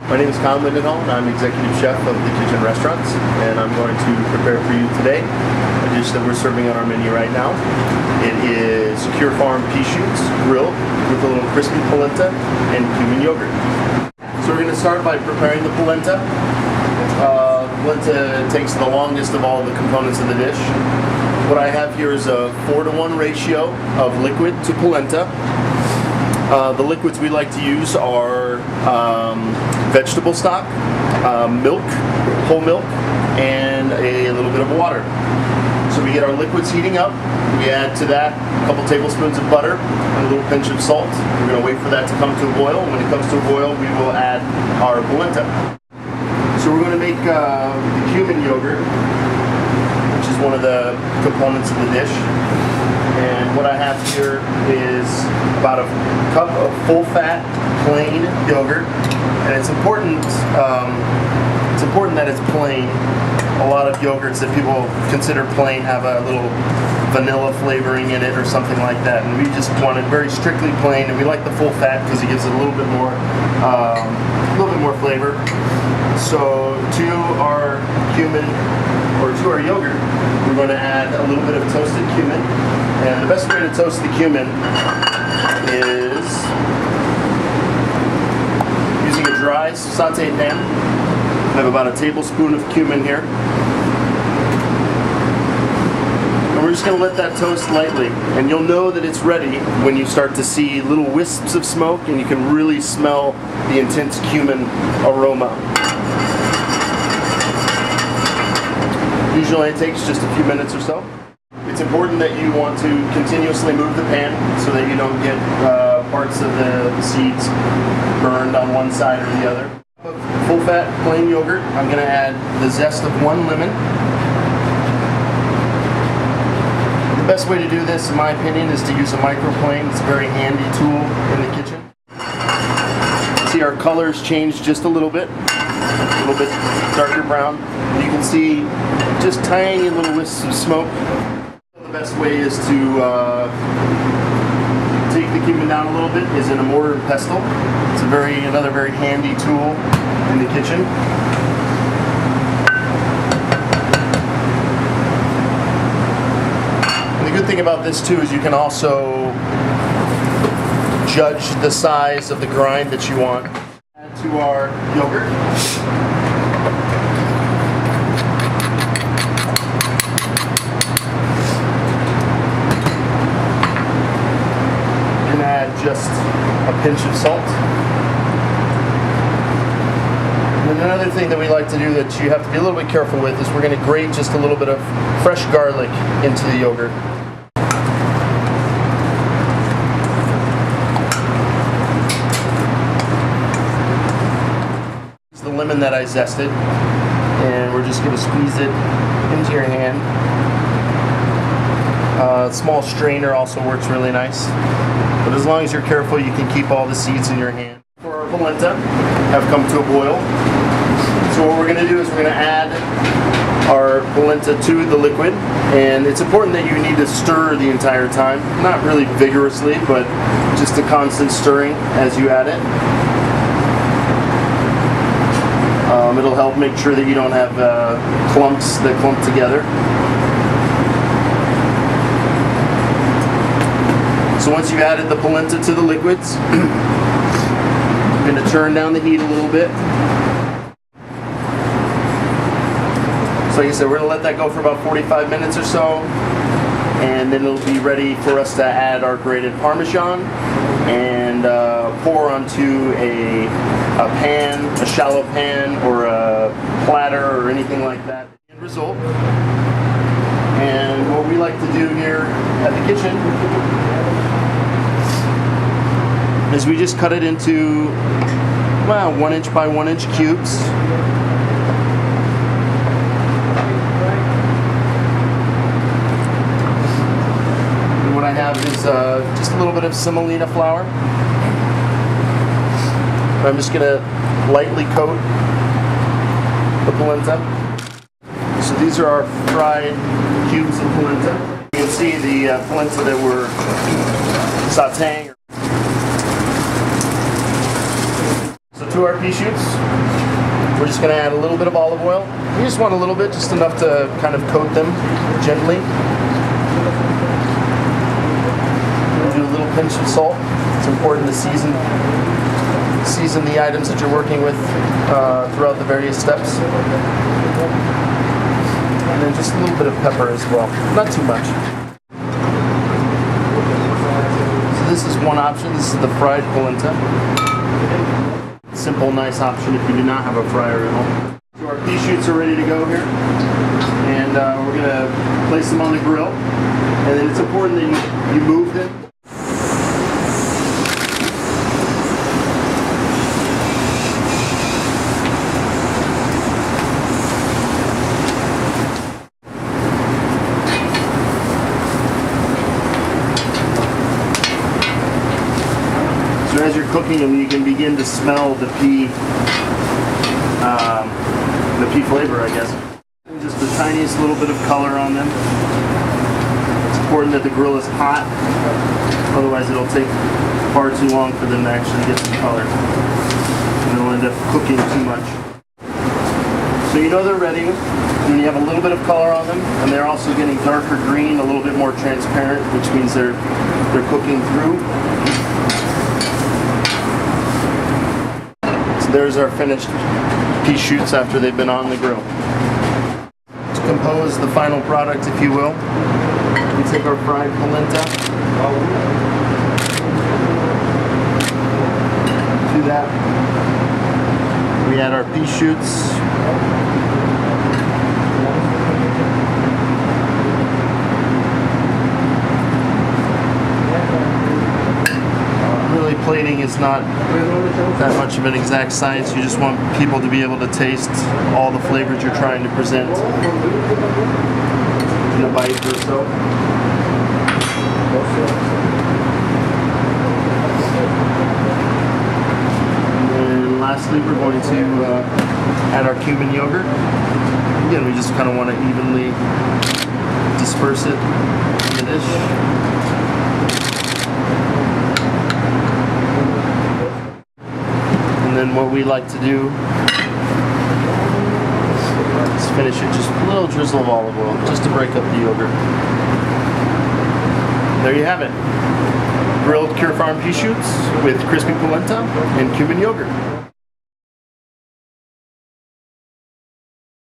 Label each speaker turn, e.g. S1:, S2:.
S1: My name is Cumin, and I'm executive chef of the Kitchen Restaurants, and I'm going to prepare for you today a dish that we're serving on our menu right now. It is Secure Farm pea shoots grilled with a little crispy polenta and cumin yogurt. So we're going to start by preparing the polenta. The polenta takes the longest of all the components of the dish. What I have here is a 4-to-1 ratio of liquid to polenta. The liquids we like to use are vegetable stock, milk, whole milk, and a little bit of water. So we get our liquids heating up, we add to that a couple tablespoons of butter and a little pinch of salt. We're going to wait for that to come to a boil. When it comes to a boil, we will add our polenta. So we're going to make the cumin yogurt, which is one of the components of the dish. And what I have here is about a cup of full-fat, plain yogurt. And it's important that it's plain. A lot of yogurts that people consider plain have a little vanilla flavoring in it or something like that. And we just want it very strictly plain. And we like the full fat because it gives it a little bit more flavor. So to our cumin, or to our yogurt, we're going to add a little bit of toasted cumin. And the best way to toast the cumin is using a dry sauté pan. I have about a tablespoon of cumin here. And we're just going to let that toast lightly. And you'll know that it's ready when you start to see little wisps of smoke and you can really smell the intense cumin aroma. Usually it takes just a few minutes or so. It's important that you want to continuously move the pan so that you don't get parts of the seeds burned on one side or the other. Full fat plain yogurt, I'm going to add the zest of 1 lemon. The best way to do this, in my opinion, is to use a microplane. It's a very handy tool in the kitchen. See our colors change just a little bit darker brown. You can see just tiny little wisps of smoke. The best way is to take the cumin down a little bit is in a mortar and pestle. It's another very handy tool in the kitchen. And the good thing about this too is you can also judge the size of the grind that you want. Add to our yogurt. Just a pinch of salt. And then another thing that we like to do that you have to be a little bit careful with is we're going to grate just a little bit of fresh garlic into the yogurt. It's the lemon that I zested, and we're just going to squeeze it into your hand. A small strainer also works really nice. But as long as you're careful, you can keep all the seeds in your hand. For our polenta, have come to a boil. So what we're going to do is we're going to add our polenta to the liquid. And it's important that you need to stir the entire time. Not really vigorously, but just a constant stirring as you add it. It'll help make sure that you don't have clumps that clump together. So once you've added the polenta to the liquids, I'm going to turn down the heat a little bit. So like I said, we're going to let that go for about 45 minutes or so, and then it'll be ready for us to add our grated Parmesan and pour onto a pan, a shallow pan, or a platter, or anything like that. End result. And what we like to do here at the kitchen is we just cut it into, well, 1 inch by 1 inch cubes. And what I have is just a little bit of semolina flour. I'm just going to lightly coat the polenta. So these are our fried cubes of polenta. You can see the polenta that we're sauteing. So to our pea shoots, we're just going to add a little bit of olive oil. You just want a little bit, just enough to kind of coat them gently. We'll do a little pinch of salt. It's important to season the items that you're working with throughout the various steps. And then just a little bit of pepper as well, not too much. So this is one option. This is the fried polenta. Simple, nice option if you do not have a fryer at home. So our pea shoots are ready to go here, and we're going to place them on the grill. And then it's important that you move them. So as you're cooking them, you can begin to smell the pea flavor, I guess. Just the tiniest little bit of color on them. It's important that the grill is hot, otherwise it'll take far too long for them to actually get some color. And they'll end up cooking too much. So you know they're ready when you have a little bit of color on them, and they're also getting darker green, a little bit more transparent, which means they're cooking through. There's our finished pea shoots after they've been on the grill. To compose the final product, if you will, we take our fried polenta, do that. We add our pea shoots. Plating is not that much of an exact science. You just want people to be able to taste all the flavors you're trying to present in a bite or so. And lastly, we're going to add our Cumin yogurt. Again, we just kind of want to evenly disperse it in the dish. And then what we like to do is finish it just a little drizzle of olive oil, just to break up the yogurt. There you have it. Grilled Cure Farm pea shoots with crispy polenta and Cumin yogurt.